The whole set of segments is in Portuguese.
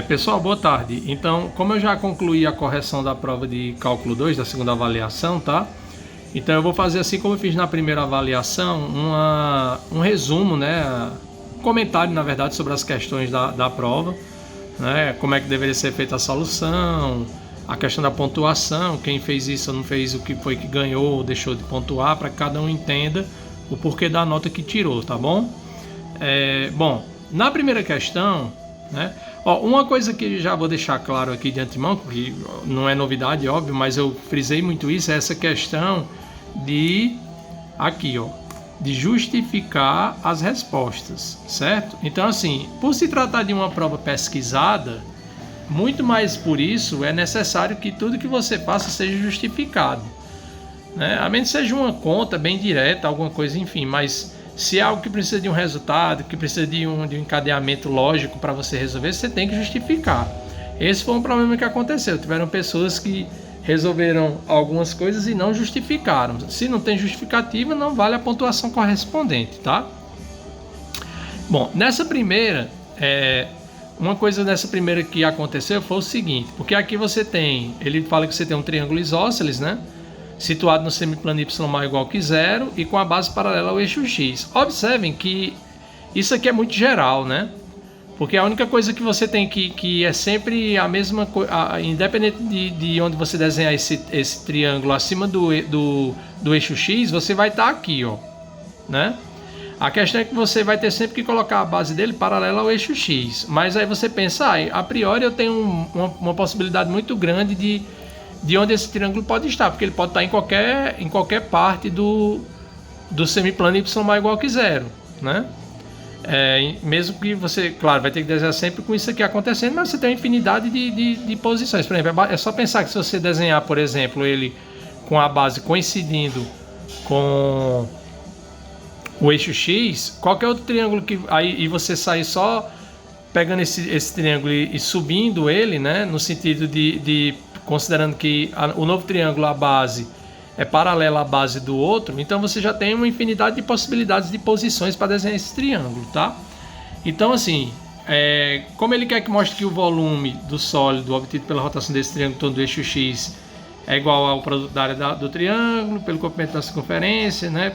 Pessoal, boa tarde. Então, como eu já concluí a correção da prova de cálculo 2 da segunda avaliação, tá? Então eu vou fazer assim como eu fiz na primeira avaliação, um resumo, né? Um comentário, na verdade, sobre as questões da prova, né? Como é que deveria ser feita a solução, a questão da pontuação, quem fez isso ou não fez, o que foi que ganhou ou deixou de pontuar, para que cada um entenda o porquê da nota que tirou, tá bom? Bom, na primeira questão, né? Uma coisa que já vou deixar claro aqui de antemão, que não é novidade, óbvio, mas eu frisei muito isso, é essa questão de de justificar as respostas, certo? Então, assim, por se tratar de uma prova pesquisada, muito mais por isso é necessário que tudo que você faça seja justificado, né? A menos que seja uma conta bem direta, alguma coisa, enfim, mas se é algo que precisa de um resultado, que precisa de um encadeamento lógico para você resolver, você tem que justificar. Esse foi um problema que aconteceu. Tiveram pessoas que resolveram algumas coisas e não justificaram. Se não tem justificativa, não vale a pontuação correspondente, tá? Bom, nessa primeira, uma coisa nessa primeira que aconteceu foi o seguinte, porque aqui você tem, ele fala que você tem um triângulo isósceles, né? Situado no semiplano y maior ou igual que zero e com a base paralela ao eixo x. Observem que isso aqui é muito geral, né? Porque a única coisa que você tem que é sempre a mesma coisa, independente de onde você desenhar esse triângulo acima do eixo x, você vai estar aqui, ó, né? A questão é que você vai ter sempre que colocar a base dele paralela ao eixo x. Mas aí você pensa, a priori eu tenho uma possibilidade muito grande de onde esse triângulo pode estar, porque ele pode estar em qualquer parte do semiplano y maior ou igual que zero, né? Mesmo que você, claro, vai ter que desenhar sempre com isso aqui acontecendo, mas você tem uma infinidade de posições. Por exemplo, é só pensar que se você desenhar, por exemplo, ele com a base coincidindo com o eixo x, qualquer outro triângulo e você sair só pegando esse triângulo e subindo ele, né, no sentido de considerando que o novo triângulo, a base, é paralela à base do outro, então você já tem uma infinidade de possibilidades de posições para desenhar esse triângulo, tá? Então, assim, como ele quer que mostre que o volume do sólido obtido pela rotação desse triângulo todo do eixo x é igual ao produto da área do triângulo, pelo comprimento da circunferência, né,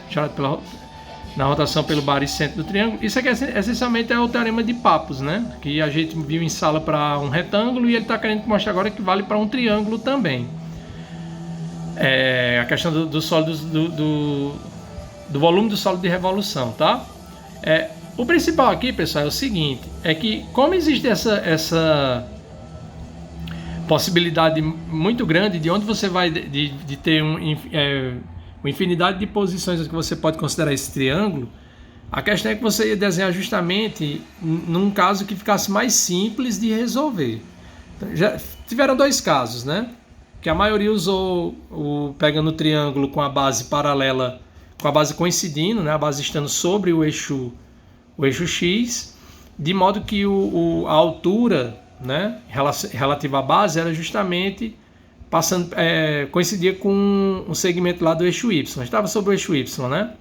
na rotação pelo baricentro do triângulo. Isso aqui essencialmente é o teorema de Pappus, né? Que a gente viu em sala para um retângulo e ele está querendo mostrar agora que vale para um triângulo também. A questão do sólido do volume do sólido de revolução, tá? O principal aqui, pessoal, é o seguinte, é que como existe essa possibilidade muito grande de onde você vai de ter uma infinidade de posições que você pode considerar esse triângulo, a questão é que você ia desenhar justamente num caso que ficasse mais simples de resolver. Então, já tiveram dois casos, né? Que a maioria usou pegando o triângulo com a base paralela, com a base coincidindo, né? A base estando sobre o eixo x, de modo que a altura, né, relativa à base era justamente coincidia com um segmento lá do eixo y, estava sobre o eixo y, né?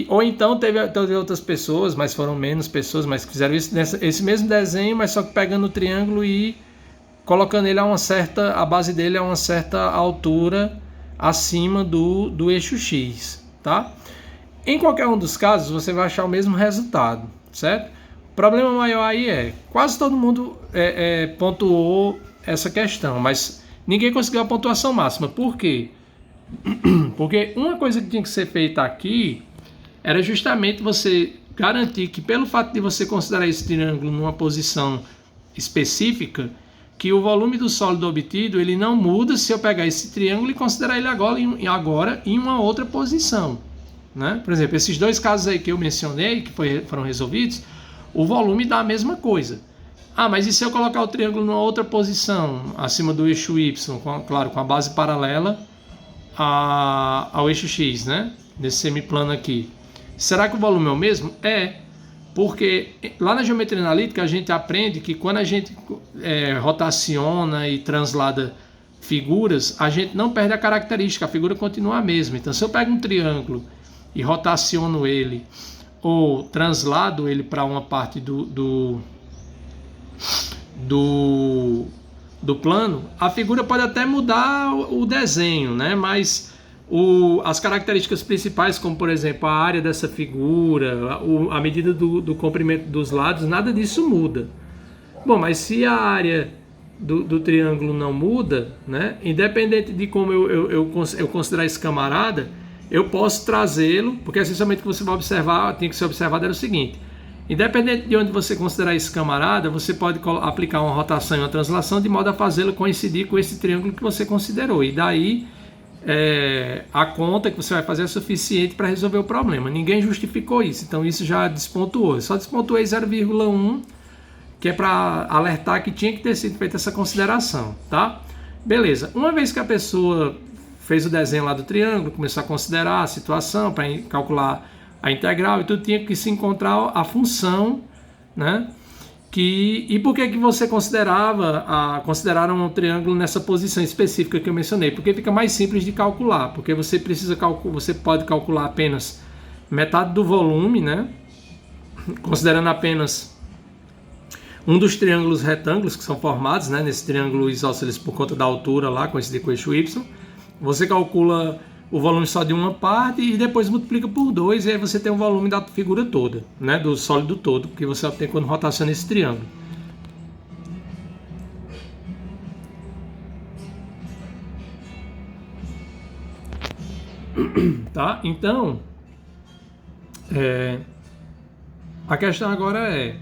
Ou então teve outras pessoas, mas foram menos pessoas, mas que fizeram esse mesmo desenho, mas só que pegando o triângulo e colocando ele a base dele a uma certa altura acima do eixo x, tá? Em qualquer um dos casos você vai achar o mesmo resultado, certo? O problema maior aí quase todo mundo pontuou essa questão, mas ninguém conseguiu a pontuação máxima. Por quê? Porque uma coisa que tinha que ser feita aqui era justamente você garantir que, pelo fato de você considerar esse triângulo numa posição específica, que o volume do sólido obtido ele não muda se eu pegar esse triângulo e considerar ele agora em uma outra posição, né? Por exemplo, esses dois casos aí que eu mencionei, que foram resolvidos, o volume dá a mesma coisa. Mas e se eu colocar o triângulo numa outra posição, acima do eixo y, claro, com a base paralela ao eixo x, né? Nesse semiplano aqui. Será que o volume é o mesmo? Porque lá na geometria analítica a gente aprende que quando a gente rotaciona e translada figuras, a gente não perde a característica, a figura continua a mesma. Então, se eu pego um triângulo e rotaciono ele, ou translado ele para uma parte do plano, a figura pode até mudar o desenho, né? Mas as características principais, como por exemplo a área dessa figura, a medida do comprimento dos lados, nada disso muda. Bom, mas se a área do triângulo não muda, né? Independente de como eu considerar esse camarada, eu posso trazê-lo, porque essencialmente o que você vai observar, tem que ser observado, era o seguinte: independente de onde você considerar esse camarada, você pode aplicar uma rotação e uma translação de modo a fazê-lo coincidir com esse triângulo que você considerou. E daí a conta que você vai fazer é suficiente para resolver o problema. Ninguém justificou isso, então isso já despontuou. Eu só despontuei 0,1, que é para alertar que tinha que ter sido feita essa consideração, tá? Beleza. Uma vez que a pessoa fez o desenho lá do triângulo, começou a considerar a situação para calcular a integral e tudo, tinha que se encontrar a função, né? E por que você consideraram um triângulo nessa posição específica que eu mencionei? Porque fica mais simples de calcular, porque você pode calcular apenas metade do volume, né? Considerando apenas um dos triângulos retângulos que são formados, né, nesse triângulo isósceles por conta da altura lá, coincidir com o eixo Y. Você calcula o volume só de uma parte e depois multiplica por 2 e aí você tem o volume da figura toda, né, do sólido todo, que você obtém quando rotaciona esse triângulo. Tá? Então, a questão agora é: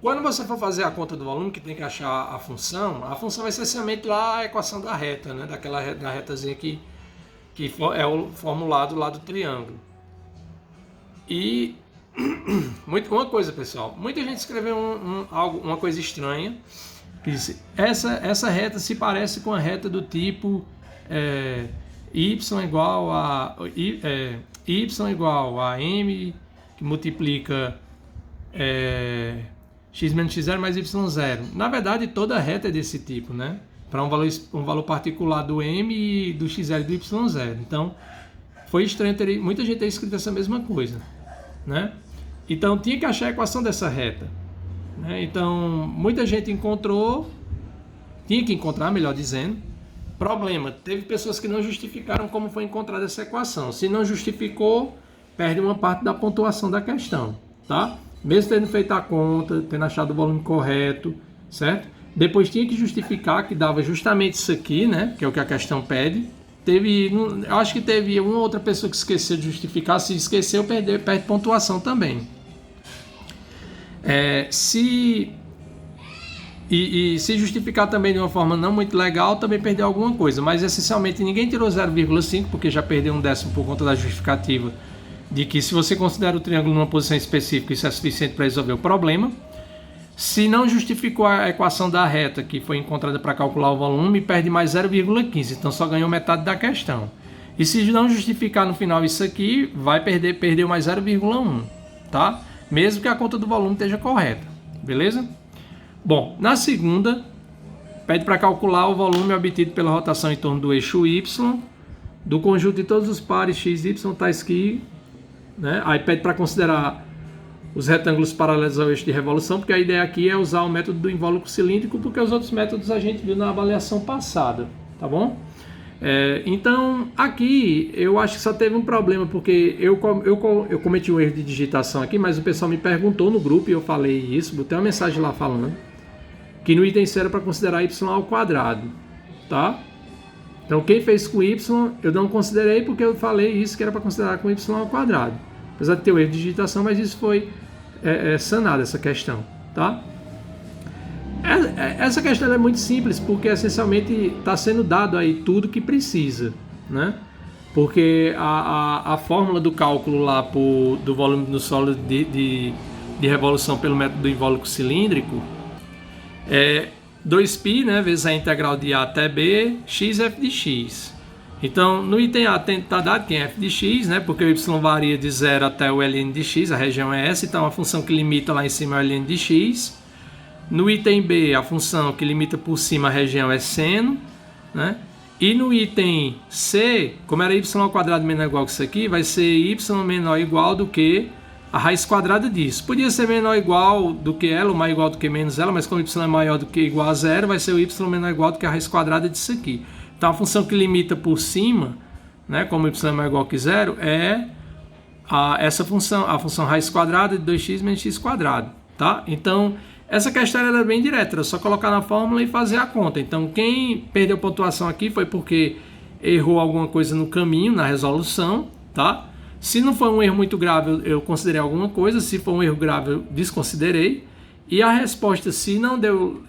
quando você for fazer a conta do volume, que tem que achar a função vai ser essencialmente lá a equação da reta, né? Da retazinha que é o formulado lá do triângulo. E uma coisa, pessoal, muita gente escreveu uma coisa estranha, que diz: essa reta se parece com a reta do tipo y igual a m, que multiplica x menos x0 mais y0. Na verdade, toda reta é desse tipo, né? Para um valor particular do m e do x0 e do y0. Então, foi estranho muita gente ter escrito essa mesma coisa, né? Então, tinha que achar a equação dessa reta, né? Então, muita gente tinha que encontrar, melhor dizendo. Problema: teve pessoas que não justificaram como foi encontrada essa equação. Se não justificou, perde uma parte da pontuação da questão, tá? Mesmo tendo feito a conta, tendo achado o volume correto, certo? Depois tinha que justificar que dava justamente isso aqui, né? Que é o que a questão pede. Eu acho que teve uma outra pessoa que esqueceu de justificar. Se esqueceu, perde pontuação também. Se justificar também de uma forma não muito legal, também perdeu alguma coisa. Mas essencialmente ninguém tirou 0,5, porque já perdeu um décimo por conta da justificativa de que, se você considera o triângulo numa posição específica, isso é suficiente para resolver o problema. Se não justificou a equação da reta que foi encontrada para calcular o volume, perde mais 0,15, então só ganhou metade da questão. E se não justificar no final isso aqui, vai perdeu mais 0,1, tá? Mesmo que a conta do volume esteja correta, beleza? Bom, na segunda, pede para calcular o volume obtido pela rotação em torno do eixo Y, do conjunto de todos os pares x, y, tais que, né? Aí pede para considerar os retângulos paralelos ao eixo de revolução, porque a ideia aqui é usar o método do invólucro cilíndrico, porque os outros métodos a gente viu na avaliação passada, tá bom? Então, aqui eu acho que só teve um problema, porque eu cometi um erro de digitação aqui, mas o pessoal me perguntou no grupo e eu falei isso, botei uma mensagem lá falando que no item C era para considerar y ao quadrado, tá? Então, quem fez com y, eu não considerei porque eu falei isso, que era para considerar com y ao quadrado. Apesar de ter o erro de digitação, mas isso foi sanado, essa questão, tá? Essa questão é muito simples, porque essencialmente está sendo dado aí tudo que precisa, né? Porque a fórmula do cálculo lá do volume do sólido de revolução pelo método do invólucro cilíndrico é 2π, né, vezes a integral de a até b, x f de x. Então, no item A está dado que é f de x, né, porque o y varia de 0 até o ln de x, a região é essa, então a função que limita lá em cima é o ln de x. No item B, a função que limita por cima a região é seno, né? E no item C, como era y ao quadrado menor ou igual que isso aqui, vai ser y menor ou igual do que a raiz quadrada disso. Podia ser menor ou igual do que ela, ou maior igual do que menos ela, mas como y é maior do que ou igual a zero, vai ser o y menor ou igual do que a raiz quadrada disso aqui. Então a função que limita por cima, né, como y é maior ou igual que zero, é essa função, a função raiz quadrada de 2x menos x quadrado. Tá? Então essa questão era bem direta, era só colocar na fórmula e fazer a conta. Então quem perdeu pontuação aqui foi porque errou alguma coisa no caminho, na resolução, tá? Se não foi um erro muito grave, eu considerei alguma coisa. Se for um erro grave, eu desconsiderei. E a resposta, se não deu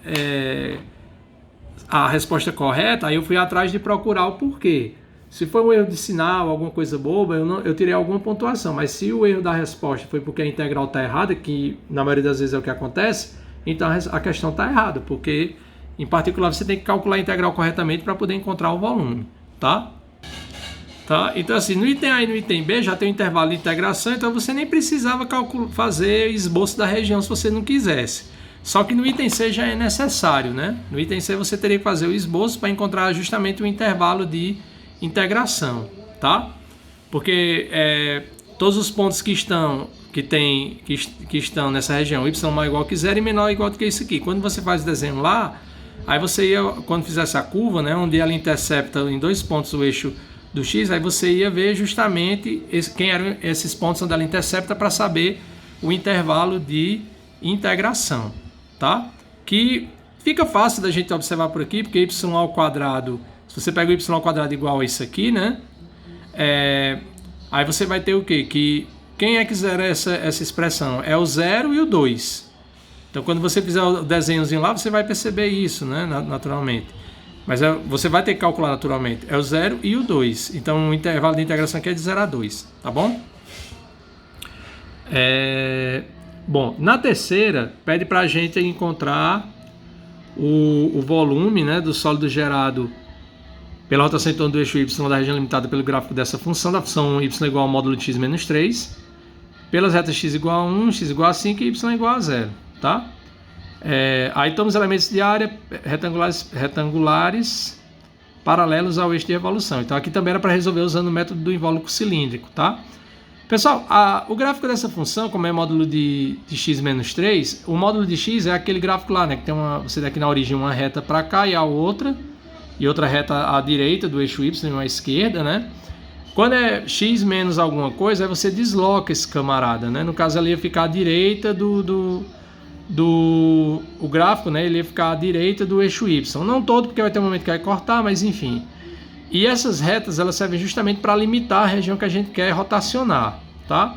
a resposta correta, aí eu fui atrás de procurar o porquê. Se foi um erro de sinal, alguma coisa boba, eu tirei alguma pontuação. Mas se o erro da resposta foi porque a integral está errada, que na maioria das vezes é o que acontece, então a questão está errada, porque em particular você tem que calcular a integral corretamente para poder encontrar o volume, tá? Então assim, no item A e no item B já tem um intervalo de integração, então você nem precisava fazer esboço da região se você não quisesse. Só que no item C já é necessário, né? No item C você teria que fazer o esboço para encontrar justamente o intervalo de integração, tá? Porque todos os pontos que estão nessa região, y maior ou igual que zero e menor ou igual do que isso aqui. Quando você faz o desenho lá, aí você ia, quando fizesse a curva, né, onde ela intercepta em 2 pontos o eixo do x, aí você ia ver justamente quem eram esses pontos onde ela intercepta para saber o intervalo de integração, tá? Que fica fácil da gente observar por aqui, porque y ao quadrado, se você pega o y ao quadrado igual a isso aqui, né? Aí você vai ter o quê? Que quem é que zera essa expressão? É o 0 e o 2. Então, quando você fizer o desenhozinho lá, você vai perceber isso, né? Naturalmente. Mas você vai ter que calcular naturalmente. É o 0 e o 2. Então, o intervalo de integração aqui é de 0 a 2. Tá bom? Bom, na terceira, pede para a gente encontrar o volume, né, do sólido gerado pela rotação em torno do eixo y da região limitada pelo gráfico dessa função, da função y igual ao módulo de x menos 3, pelas retas x igual a 1, x igual a 5 e y igual a 0. Tá? Aí temos elementos de área retangulares paralelos ao eixo de revolução. Então aqui também era para resolver usando o método do invólucro cilíndrico. Tá? Pessoal, o gráfico dessa função, como é módulo de x menos 3, o módulo de x é aquele gráfico lá, né, que tem você tem aqui na origem uma reta para cá e a outra reta à direita do eixo y e uma à esquerda, né? Quando é x menos alguma coisa, aí você desloca esse camarada, né? No caso, ele ia ficar à direita o gráfico, né? Ele ia ficar à direita do eixo y. Não todo, porque vai ter um momento que vai cortar, mas enfim. E essas retas, elas servem justamente para limitar a região que a gente quer rotacionar, tá?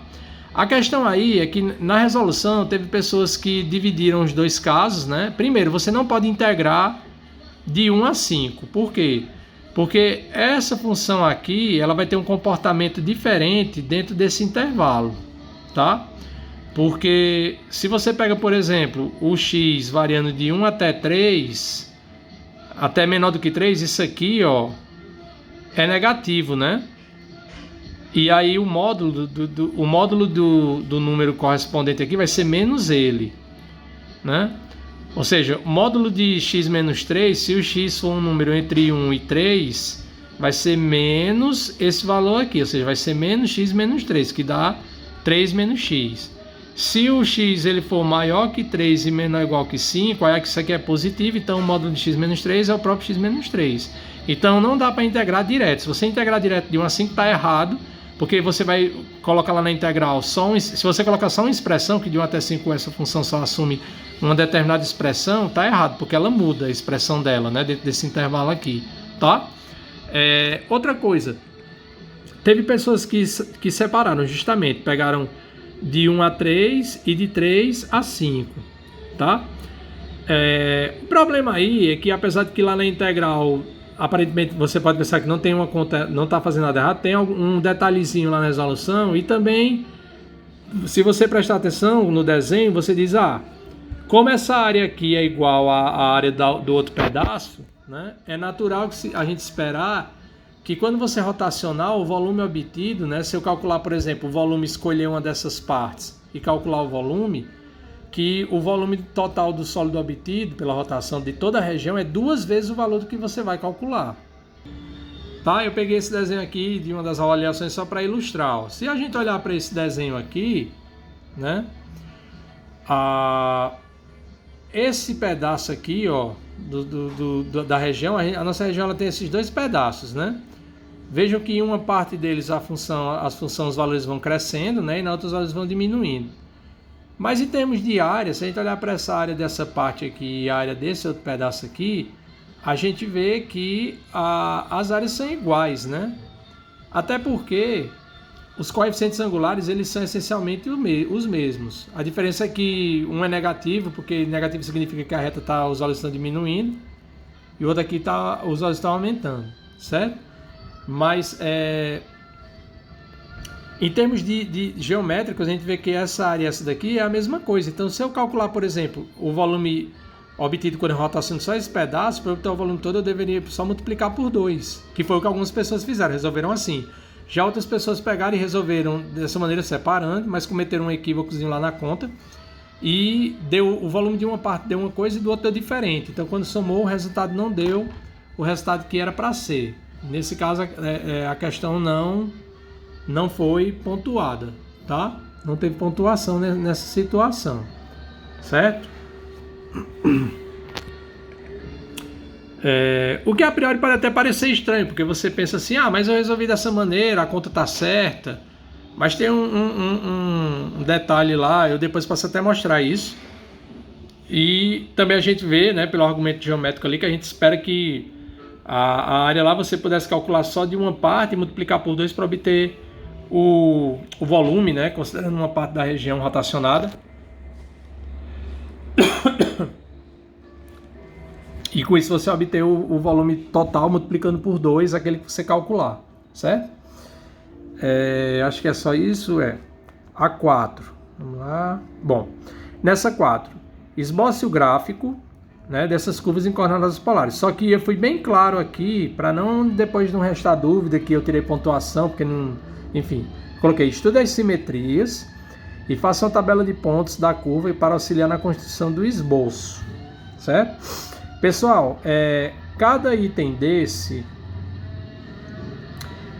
A questão aí é que na resolução teve pessoas que dividiram os dois casos, né? Primeiro, você não pode integrar de 1 a 5. Por quê? Porque essa função aqui, ela vai ter um comportamento diferente dentro desse intervalo, tá? Porque se você pega, por exemplo, o x variando de 1 até 3, até menor do que 3, isso aqui, ó, é negativo, né? E aí o módulo do número correspondente aqui vai ser menos ele, né? Ou seja, o módulo de x menos 3, se o x for um número entre 1 e 3, vai ser menos esse valor aqui, ou seja, vai ser menos x menos 3, que dá 3 menos x. Se o x ele for maior que 3 e menor ou igual que 5, aí isso aqui é positivo, então o módulo de x menos 3 é o próprio x menos 3. Então não dá para integrar direto. Se você integrar direto de 1 a 5, está errado, porque você vai colocar lá na integral se você colocar só uma expressão, que de 1 até 5 essa função só assume uma determinada expressão, está errado, porque ela muda a expressão dela, né, dentro desse intervalo aqui, tá? Outra coisa, teve pessoas que separaram justamente, pegaram de 1 a 3 e de 3 a 5, tá? O problema aí é que, apesar de que lá na integral aparentemente você pode pensar que não tem uma conta, não está fazendo nada errado, tem um detalhezinho lá na resolução, e também, se você prestar atenção no desenho, você diz, como essa área aqui é igual à área do outro pedaço, né, é natural que a gente esperar que quando você rotacionar o volume obtido, né, se eu calcular, por exemplo, o volume, escolher uma dessas partes e calcular o volume, que o volume total do sólido obtido pela rotação de toda a região é 2 vezes o valor do que você vai calcular. Tá? Eu peguei esse desenho aqui de uma das avaliações só para ilustrar. Se a gente olhar para esse desenho aqui, né? Esse pedaço aqui, ó, da região, a nossa região ela tem esses dois pedaços, né? Vejam que em uma parte deles os valores vão crescendo, né? E na outra os valores vão diminuindo. Mas em termos de área, se a gente olhar para essa área dessa parte aqui e a área desse outro pedaço aqui, a gente vê que as áreas são iguais, né? Até porque os coeficientes angulares eles são essencialmente os mesmos. A diferença é que um é negativo, porque negativo significa que a reta os valores estão diminuindo, e o outro aqui os valores estão aumentando, certo? Mas em termos de geométricos, a gente vê que essa área e essa daqui é a mesma coisa. Então, se eu calcular, por exemplo, o volume obtido quando eu rotaciono só esse pedaço, para obter o volume todo, eu deveria só multiplicar por 2, que foi o que algumas pessoas fizeram, resolveram assim. Já outras pessoas pegaram e resolveram dessa maneira separando, mas cometeram um equívocozinho lá na conta, e deu o volume de uma parte deu uma coisa e do outro deu diferente. Então, quando somou, o resultado não deu o resultado que era para ser. Nesse caso, a questão não foi pontuada, tá? Não teve pontuação nessa situação, certo? O que a priori pode até parecer estranho, porque você pensa assim, mas eu resolvi dessa maneira, a conta tá certa, mas tem um detalhe lá, eu depois posso até mostrar isso, e também a gente vê, né, pelo argumento geométrico ali, que a gente espera que a área lá você pudesse calcular só de uma parte e multiplicar por 2 para obter o volume, né, considerando uma parte da região rotacionada. E com isso você obter o volume total multiplicando por 2, aquele que você calcular, certo? Acho que é só isso, A 4. Vamos lá. Bom, nessa 4, esboce o gráfico, né, dessas curvas em coordenadas polares. Só que eu fui bem claro aqui, para não depois não restar dúvida que eu tirei pontuação, porque não... Enfim, coloquei estude as simetrias e faça uma tabela de pontos da curva para auxiliar na construção do esboço, certo? Pessoal, cada item desse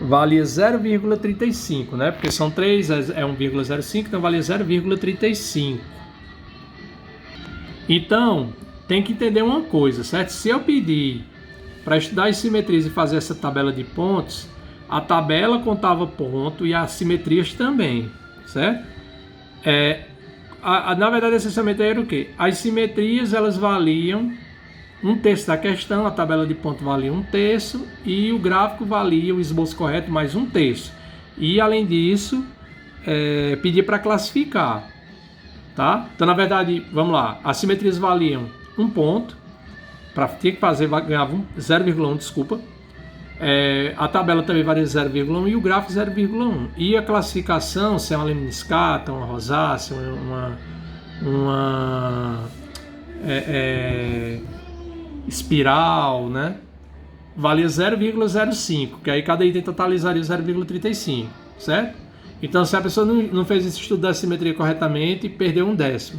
vale 0,35, né? Porque são 3, é 1,05, então vale 0,35. Então, tem que entender uma coisa, certo? Se eu pedir para estudar as simetrias e fazer essa tabela de pontos, a tabela contava ponto e as simetrias também, certo? Na verdade, essencialmente era o quê? As simetrias, elas valiam 1/3 da questão, a tabela de ponto valia 1/3 e o gráfico valia o esboço correto mais 1/3. E além disso, pedia para classificar, tá? Então, na verdade, vamos lá, as simetrias valiam 1 ponto, tinha que fazer, ganhava 0,1, desculpa. A tabela também valia 0,1 e o gráfico 0,1. E a classificação, se é uma lemniscata, uma rosácea, uma espiral, né? Valia 0,05, que aí cada item totalizaria 0,35, certo? Então, se a pessoa não fez esse estudo da simetria corretamente, perdeu 1/10.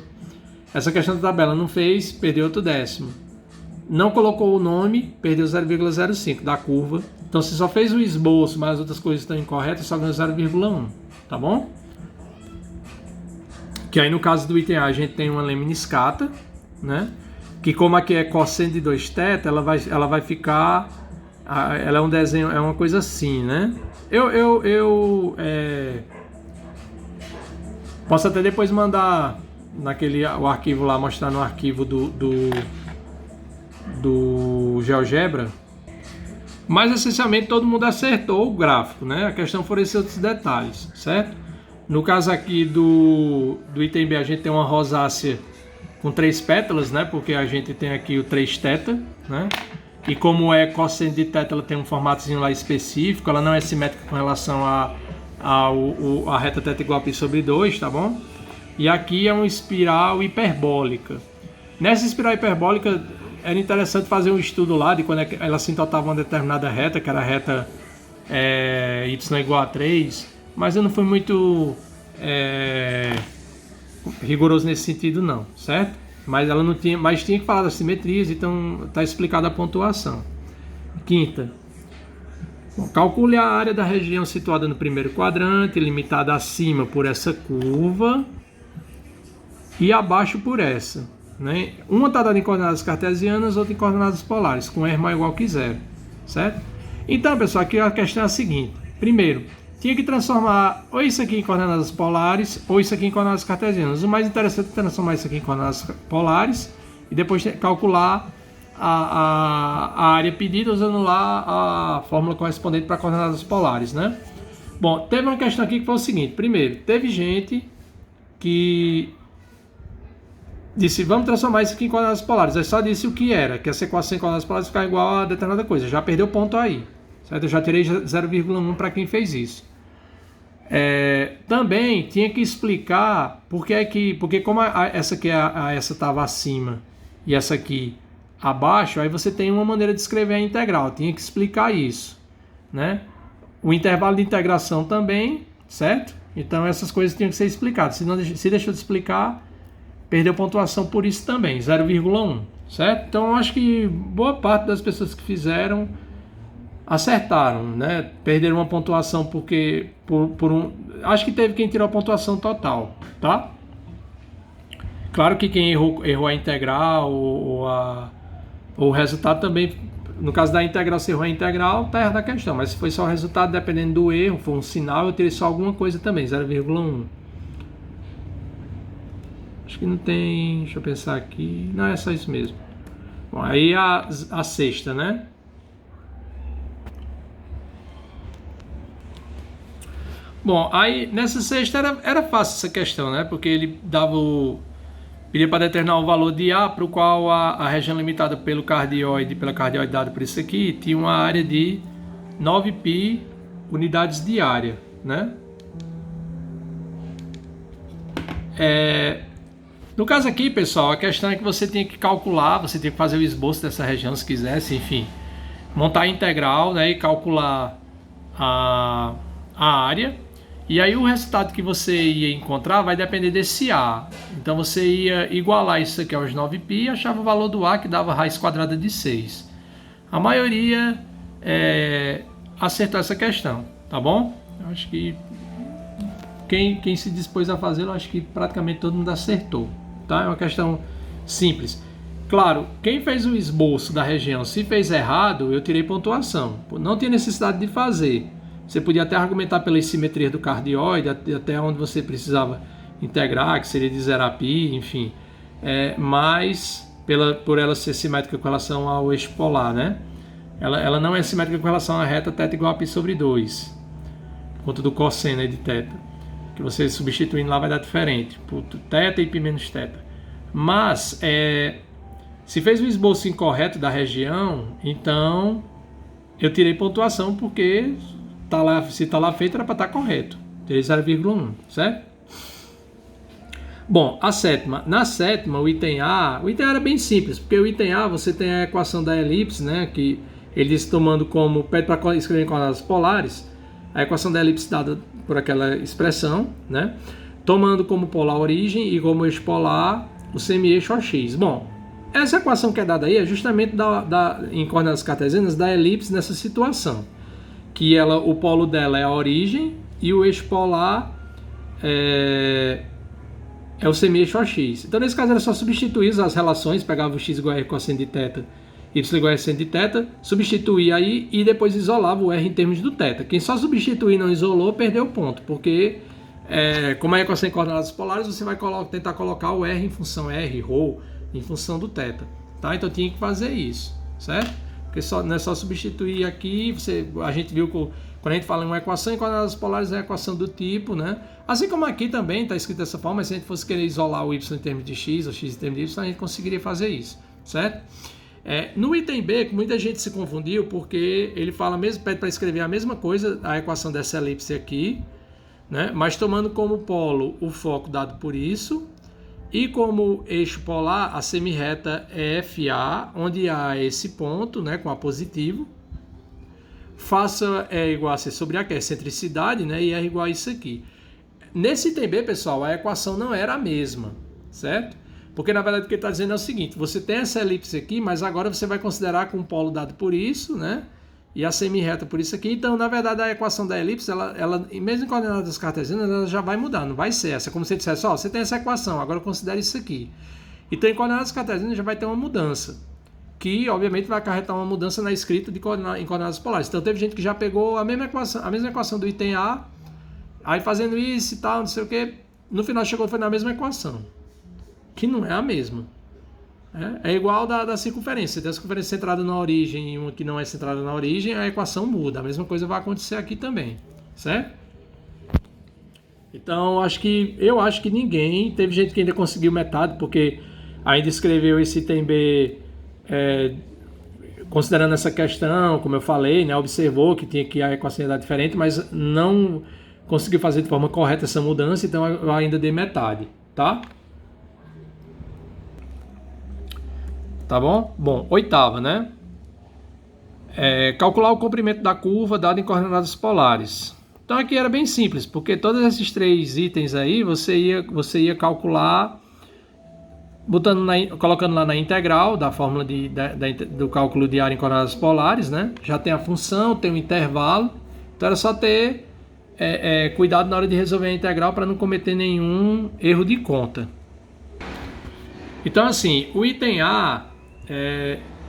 Essa questão da tabela não fez, perdeu outro 10. Não colocou o nome, perdeu 0,05 da curva. Então, se só fez o esboço, mas as outras coisas estão incorretas, só ganhou 0,1, tá bom? Que aí no caso do item A, a gente tem uma lemniscata, né? Que como aqui é cosseno de 2θ, ela vai ficar... Ela é um desenho, é uma coisa assim, né? Eu posso até depois mandar o arquivo lá, mostrar no arquivo do GeoGebra, mas essencialmente todo mundo acertou o gráfico, né? A questão foram esses outros detalhes, certo? No caso aqui do item B, a gente tem uma rosácea com 3 pétalas, né? Porque a gente tem aqui o 3θ, né? E como é cosseno de θ, ela tem um formatozinho lá específico, ela não é simétrica com relação a reta θ igual a π sobre 2, tá bom? E aqui é uma espiral hiperbólica. Nessa espiral hiperbólica, era interessante fazer um estudo lá de quando ela assintotava uma determinada reta, que era a reta y igual a 3, mas eu não fui muito rigoroso nesse sentido não, certo? Mas ela não tinha, mas tinha que falar das simetrias, então está explicada a pontuação. Quinta. Bom, calcule a área da região situada no primeiro quadrante, limitada acima por essa curva, e abaixo por essa, né? Uma está dada em coordenadas cartesianas, outra em coordenadas polares, com R maior ou igual que zero, certo? Então, pessoal, aqui a questão é a seguinte. Primeiro, tinha que transformar ou isso aqui em coordenadas polares ou isso aqui em coordenadas cartesianas. O mais interessante é transformar isso aqui em coordenadas polares e depois calcular a área pedida usando lá a fórmula correspondente para coordenadas polares, né? Bom, teve uma questão aqui que foi o seguinte. Primeiro, teve gente que disse, vamos transformar isso aqui em coordenadas polares. Aí só disse o que era, que essa equação em coordenadas polares ficar igual a determinada coisa. Já perdeu ponto aí, certo? Eu já tirei 0,1 para quem fez isso. Também tinha que explicar porque como essa aqui essa estava acima e essa aqui abaixo, aí você tem uma maneira de escrever a integral. Tinha que explicar isso, né? O intervalo de integração também, certo? Então essas coisas tinham que ser explicadas. Se deixou de explicar, perdeu pontuação por isso também, 0,1, certo? Então eu acho que boa parte das pessoas que fizeram acertaram, né? Perderam uma pontuação porque acho que teve quem tirou a pontuação total, tá? Claro que quem errou a integral ou o resultado também, no caso da integral, se errou a integral, tá errada a questão, mas se foi só o resultado, dependendo do erro, foi um sinal, eu tirei só alguma coisa também, 0,1. Acho que não tem, deixa eu pensar aqui, não, é só isso mesmo. Bom, aí a sexta, né? Bom, aí nessa sexta era fácil essa questão, né? Porque ele pedia para determinar o valor de A, para o qual a região limitada pela cardioide dada por isso aqui, tinha uma área de 9π unidades de área, né? No caso aqui, pessoal, a questão é que você tinha que calcular, você tinha que fazer o esboço dessa região, se quisesse, enfim, montar a integral, né, e calcular a área. E aí o resultado que você ia encontrar vai depender desse A. Então você ia igualar isso aqui aos 9π e achava o valor do A, que dava raiz quadrada de 6. A maioria acertou essa questão, tá bom? Eu acho que quem se dispôs a fazê-lo, acho que praticamente todo mundo acertou, tá? É uma questão simples. Claro, quem fez o esboço da região, se fez errado, eu tirei pontuação. Não tinha necessidade de fazer. Você podia até argumentar pela simetria do cardioide, até onde você precisava integrar, que seria de 0 a π, enfim. Mas, por ela ser simétrica com relação ao eixo polar, né? Ela não é simétrica com relação à reta θ igual a π sobre 2, por conta do cosseno de θ. Que você substituindo lá vai dar diferente, por θ e π menos θ. Mas, se fez o esboço incorreto da região, então eu tirei pontuação porque se está lá feito era para estar correto. Tirei 0,1, certo? Bom, a sétima. Na sétima, o item A era bem simples, porque o item A você tem a equação da elipse, né? Que ele diz tomando como, pede para escrever em coordenadas polares, a equação da elipse dada por aquela expressão, né? Tomando como polo a origem e como eixo polar o semi-eixo OX. Bom, essa equação que é dada aí é justamente em coordenadas cartesianas da elipse nessa situação. Que o polo dela é a origem e o eixo polar é o semi-eixo OX. Então, nesse caso, era só substituir as relações, pegava o x igual a r cosseno de θ, y igual a seno de θ, substituir aí e depois isolava o r em termos do θ. Quem só substituir e não isolou, perdeu o ponto, porque como é equação em coordenadas polares, você vai tentar colocar o r em função r, ρ, em função do θ. Tá? Então, tinha que fazer isso, certo? Porque não é só substituir aqui, a gente viu que quando a gente fala em uma equação em coordenadas polares é uma equação do tipo, né? Assim como aqui também está escrito dessa forma, mas se a gente fosse querer isolar o y em termos de x ou x em termos de y, a gente conseguiria fazer isso, certo? No item B, muita gente se confundiu porque ele pede para escrever a mesma coisa, a equação dessa elipse aqui, né? Mas tomando como polo o foco dado por isso, e como eixo polar, a semirreta é FA, onde A é esse ponto, né, com A positivo. Faça E igual a C sobre A, que é a excentricidade, né, e R igual a isso aqui. Nesse item B, pessoal, a equação não era a mesma, certo? Porque, na verdade, o que ele está dizendo é o seguinte, você tem essa elipse aqui, mas agora você vai considerar com o polo dado por isso, né, e a semi-reta por isso aqui. Então, na verdade, a equação da elipse, ela mesmo em coordenadas cartesianas, ela já vai mudar, não vai ser essa. Como se você dissesse, ó, você tem essa equação, agora considere isso aqui. Então, em coordenadas cartesianas já vai ter uma mudança, que obviamente vai acarretar uma mudança na escrita em coordenadas polares. Então, teve gente que já pegou a mesma equação do item A, aí fazendo isso e tal, não sei o que, no final foi na mesma equação, que não é a mesma. É igual da circunferência. Se tem a circunferência centrada na origem e uma que não é centrada na origem, a equação muda. A mesma coisa vai acontecer aqui também, certo? Então, eu acho que ninguém... Teve gente que ainda conseguiu metade, porque ainda escreveu esse item B considerando essa questão, como eu falei, né? Observou que tinha que a equação ia dar diferente, mas não conseguiu fazer de forma correta essa mudança, então eu ainda dei metade, tá? Tá bom? Bom, oitava, né? Calcular o comprimento da curva dado em coordenadas polares. Então aqui era bem simples, porque todos esses 3 itens aí você ia calcular colocando lá na integral da fórmula do cálculo de área em coordenadas polares, né? Já tem a função, tem o intervalo, então era só ter cuidado na hora de resolver a integral para não cometer nenhum erro de conta. Então assim, o item A...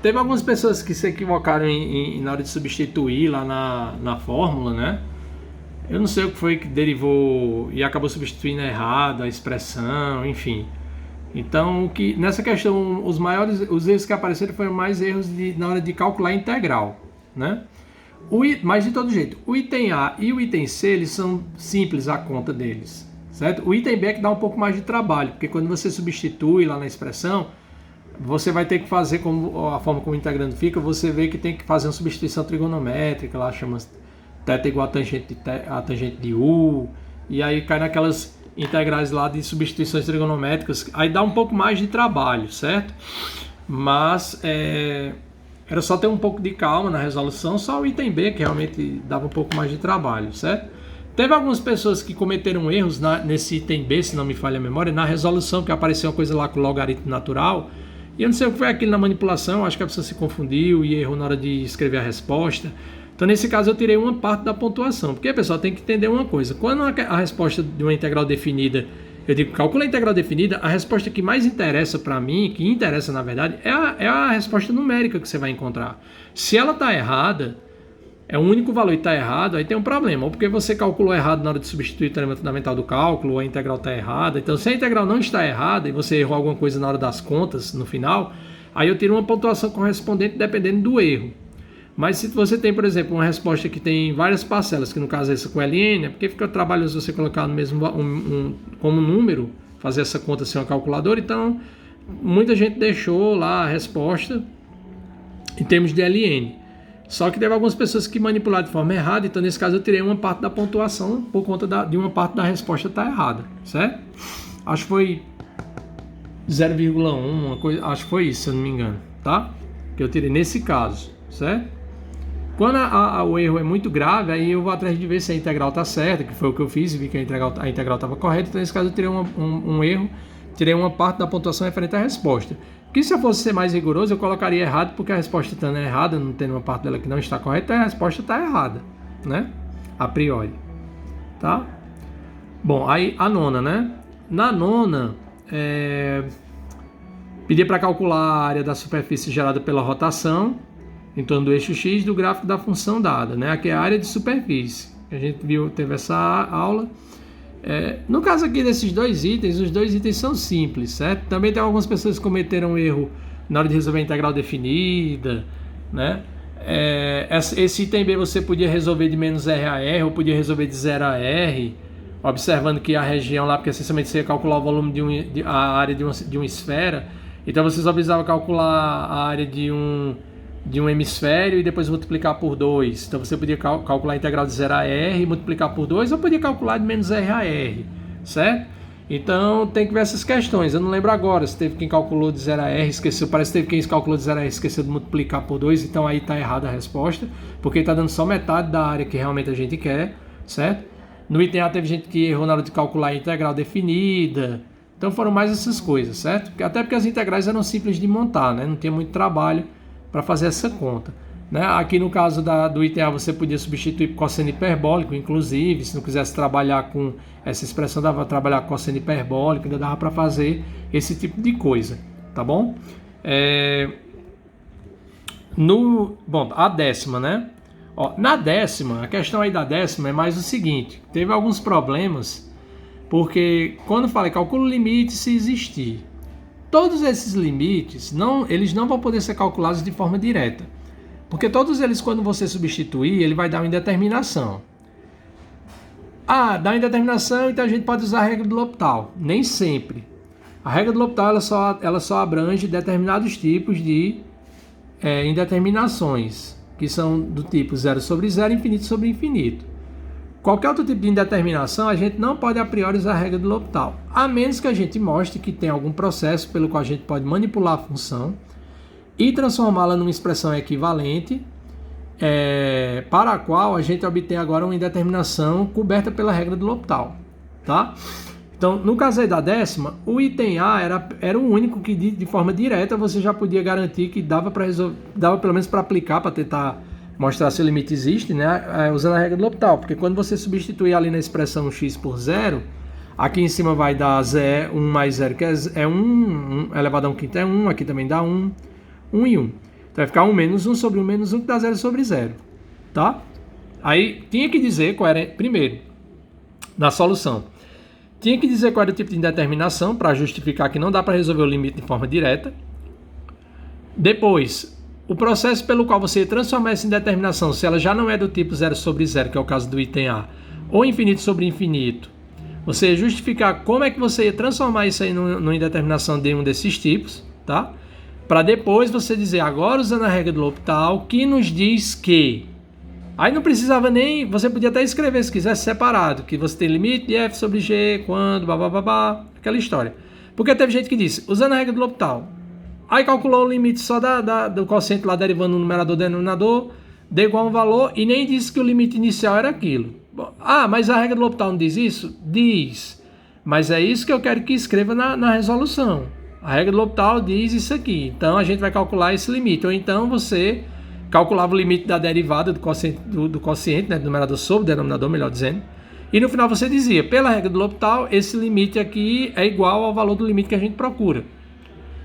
teve algumas pessoas que se equivocaram na hora de substituir lá na fórmula, né? Eu não sei o que foi que derivou e acabou substituindo errado a expressão, enfim. Então, nessa questão, os erros que apareceram foram mais erros na hora de calcular a integral, né? Mas de todo jeito, o item A e o item C, eles são simples a conta deles, certo? O item B é que dá um pouco mais de trabalho, porque quando você substitui lá na expressão, você vai ter que fazer, como a forma como o integrando fica, você vê que tem que fazer uma substituição trigonométrica, lá chama θ igual a tangente de U, e aí cai naquelas integrais lá de substituições trigonométricas, aí dá um pouco mais de trabalho, certo? Mas era só ter um pouco de calma na resolução, só o item B que realmente dava um pouco mais de trabalho, certo? Teve algumas pessoas que cometeram erros nesse item B, se não me falha a memória, na resolução, que apareceu uma coisa lá com logaritmo natural. E eu não sei o que foi aquilo na manipulação, acho que a pessoa se confundiu e errou na hora de escrever a resposta. Então, nesse caso, eu tirei uma parte da pontuação, porque a pessoa tem que entender uma coisa. Quando a resposta de uma integral definida, eu digo, calcula a integral definida, a resposta que mais interessa para mim, que interessa na verdade, é a resposta numérica que você vai encontrar. Se ela está errada, é o único valor e está errado, aí tem um problema. Ou porque você calculou errado na hora de substituir o teorema fundamental do cálculo, ou a integral está errada. Então, se a integral não está errada e você errou alguma coisa na hora das contas, no final, aí eu tiro uma pontuação correspondente dependendo do erro. Mas se você tem, por exemplo, uma resposta que tem várias parcelas, que no caso é essa com LN, é porque fica trabalhoso você colocar no mesmo como número, fazer essa conta sem uma calculadora. Então, muita gente deixou lá a resposta em termos de LN. Só que teve algumas pessoas que manipularam de forma errada, então nesse caso eu tirei uma parte da pontuação por conta de uma parte da resposta estar errada, certo? Acho que foi 0,1, uma coisa, acho que foi isso, se eu não me engano, tá? Que eu tirei nesse caso, certo? Quando o erro é muito grave, aí eu vou atrás de ver se a integral está certa, que foi o que eu fiz, vi que a integral estava correta, então nesse caso eu tirei um erro, tirei uma parte da pontuação referente à resposta. Que se eu fosse ser mais rigoroso, eu colocaria errado, porque a resposta estando errada, não tendo uma parte dela que não está correta, a resposta está errada, né? A priori, tá? Bom, aí a nona, né? Na nona, pedia para calcular a área da superfície gerada pela rotação em torno do eixo X do gráfico da função dada, né? Aqui é a área de superfície. A gente teve essa aula. No caso aqui desses dois itens, os dois itens são simples, certo? Também tem algumas pessoas que cometeram um erro na hora de resolver a integral definida, né? Esse item B você podia resolver de menos R a R ou podia resolver de 0 a R, observando que a região lá, porque essencialmente você ia calcular o volume a área de uma esfera, então você só precisava calcular a área de um hemisfério e depois multiplicar por 2. Então você podia calcular a integral de 0 a R e multiplicar por 2, ou podia calcular de menos R a R, certo? Então tem que ver essas questões. Eu não lembro agora se teve quem calculou de 0 a R, esqueceu. Parece que teve quem calculou de 0 a R, esqueceu de multiplicar por 2, então aí está errada a resposta, porque está dando só metade da área que realmente a gente quer, certo? No item A teve gente que errou na hora de calcular a integral definida. Então foram mais essas coisas, certo? Até porque as integrais eram simples de montar, né? Não tinha muito trabalho para fazer essa conta. né? Aqui no caso do item A você podia substituir por cosseno hiperbólico, inclusive, se não quisesse trabalhar com essa expressão, dava para trabalhar com cosseno hiperbólico, ainda dava para fazer esse tipo de coisa, tá bom? Bom, a décima, né? Ó, na décima, a questão aí da décima é mais o seguinte, teve alguns problemas, porque quando falei calcula o limite se existir, todos esses limites, eles não vão poder ser calculados de forma direta. Porque todos eles, quando você substituir, ele vai dar uma indeterminação. Ah, dá uma indeterminação, então a gente pode usar a regra do L'Hopital. Nem sempre. A regra do L'Hopital ela só abrange determinados tipos de indeterminações, que são do tipo 0 sobre 0, infinito sobre infinito. Qualquer outro tipo de indeterminação, a gente não pode a priori usar a regra do L'Hopital, a menos que a gente mostre que tem algum processo pelo qual a gente pode manipular a função e transformá-la numa expressão equivalente, para a qual a gente obtém agora uma indeterminação coberta pela regra do L'Hopital, tá? Então, no caso aí da décima, o item A era o único que de forma direta você já podia garantir que dava pelo menos para aplicar, para tentar mostrar se o limite existe, né? Usando a regra do L'Hopital, porque quando você substituir ali na expressão x por 0, aqui em cima vai dar 1 mais 0, que é 1 elevado a 1 quinto é 1, aqui também dá 1, 1 e 1. Então vai ficar 1 menos 1 sobre 1 menos 1, que dá 0 sobre 0. Tá? Aí tinha que dizer qual era, primeiro, na solução, tinha que dizer qual era o tipo de indeterminação para justificar que não dá para resolver o limite de forma direta. Depois, o processo pelo qual você transformar essa indeterminação, se ela já não é do tipo 0 sobre 0, que é o caso do item A, ou infinito sobre infinito, você justificar como é que você ia transformar isso aí numa indeterminação de um desses tipos, tá? Para depois você dizer, agora usando a regra do L'Hopital, que nos diz que... Aí não precisava nem... Você podia até escrever, se quisesse, separado, que você tem limite de f sobre g, quando, babá, aquela história. Porque teve gente que disse, usando a regra do L'Hopital, aí calculou o limite só do quociente lá derivando no numerador e denominador, deu igual a um valor e nem disse que o limite inicial era aquilo. Mas a regra do L'Hopital não diz isso? Diz. Mas é isso que eu quero que escreva na resolução. A regra do L'Hopital diz isso aqui. Então a gente vai calcular esse limite. Ou então você calculava o limite da derivada do quociente, né, do numerador sobre o denominador, melhor dizendo. E no final você dizia, pela regra do L'Hopital, esse limite aqui é igual ao valor do limite que a gente procura.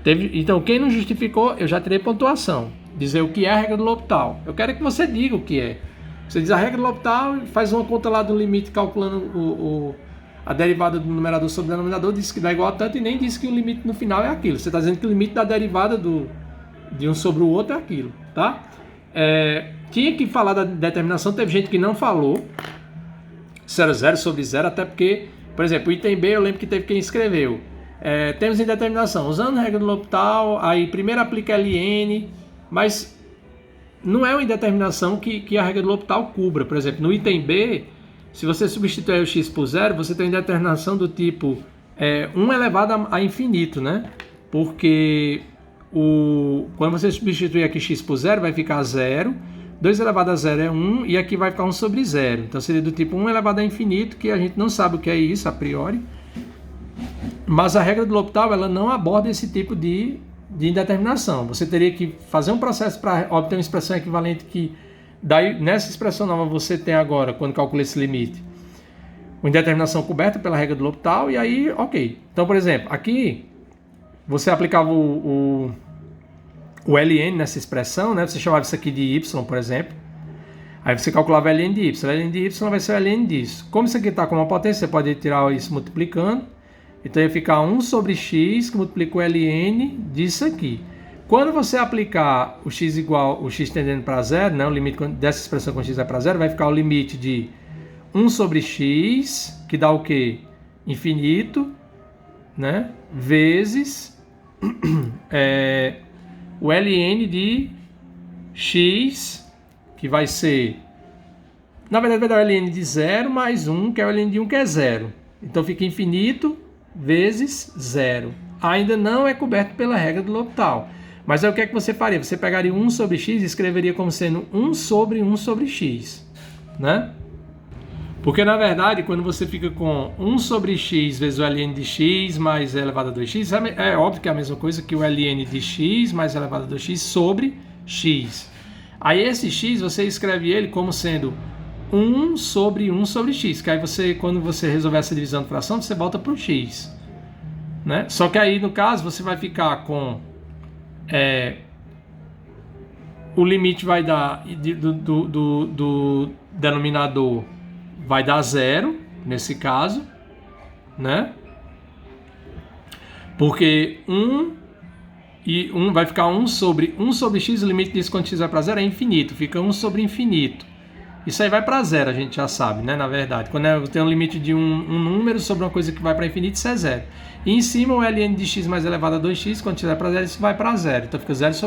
Então, quem não justificou, eu já tirei pontuação. Dizer o que é a regra do L'Hopital. Eu quero que você diga o que é. Você diz a regra do L'Hopital, faz uma conta lá do limite calculando a derivada do numerador sobre o denominador, diz que dá igual a tanto e nem diz que o limite no final é aquilo. Você está dizendo que o limite da derivada de um sobre o outro é aquilo, tá? Tinha que falar da determinação, teve gente que não falou. Se era 0 sobre 0, até porque, por exemplo, o item B, eu lembro que teve quem escreveu. Temos indeterminação, usando a regra do L'Hopital, aí primeiro aplica ln, mas não é uma indeterminação que a regra do L'Hopital cubra. Por exemplo, no item B, se você substituir o x por 0, você tem uma indeterminação do tipo 1 elevado a infinito, né? Porque quando você substituir aqui x por 0, vai ficar 0, 2 elevado a 0 é 1, e aqui vai ficar 1 sobre 0. Então seria do tipo 1 elevado a infinito, que a gente não sabe o que é isso a priori. Mas a regra do L'Hopital, ela não aborda esse tipo de indeterminação. Você teria que fazer um processo para obter uma expressão equivalente que, daí, nessa expressão nova, você tem agora, quando calcula esse limite, uma indeterminação coberta pela regra do L'Hopital, e aí, ok. Então, por exemplo, aqui, você aplicava o ln nessa expressão, né? Você chamava isso aqui de y, por exemplo. Aí você calculava ln de y. Ln de y vai ser o ln disso. Como isso aqui está com uma potência, você pode tirar isso multiplicando. Então ia ficar 1 sobre x, que multiplica o ln disso aqui. Quando você aplicar o x igual, o x tendendo para zero, né, o limite dessa expressão com x vai para zero, vai ficar o limite de 1 sobre x, que dá o quê? Infinito, né, vezes o ln de x, que vai ser, na verdade vai dar o ln de 0 mais 1, que é o ln de 1, que é 0. Então fica infinito vezes 0. Ainda não é coberto pela regra do L'Hopital. Mas aí o que é que você faria? Você pegaria 1 sobre x e escreveria como sendo 1 sobre x, né? Porque na verdade, quando você fica com 1 sobre x vezes o ln de x mais e elevado a 2x, é óbvio que é a mesma coisa que o ln de x mais e elevado a 2x sobre x. Aí esse x, você escreve ele como sendo 1 sobre 1 sobre x, que aí você, quando você resolver essa divisão de fração, você volta para o x. Né? Só que aí, no caso, você vai ficar com... o limite vai dar do denominador vai dar 0, nesse caso, né? Porque 1 vai ficar 1 sobre x, o limite disso quando x vai para 0 é infinito, fica 1 sobre infinito. Isso aí vai para 0, a gente já sabe, né? Na verdade, quando tem um limite de um número sobre uma coisa que vai para infinito, isso é 0. E em cima o ln de x mais elevado a 2x, quando x vai para 0, isso vai para 0. Então fica 0 sobre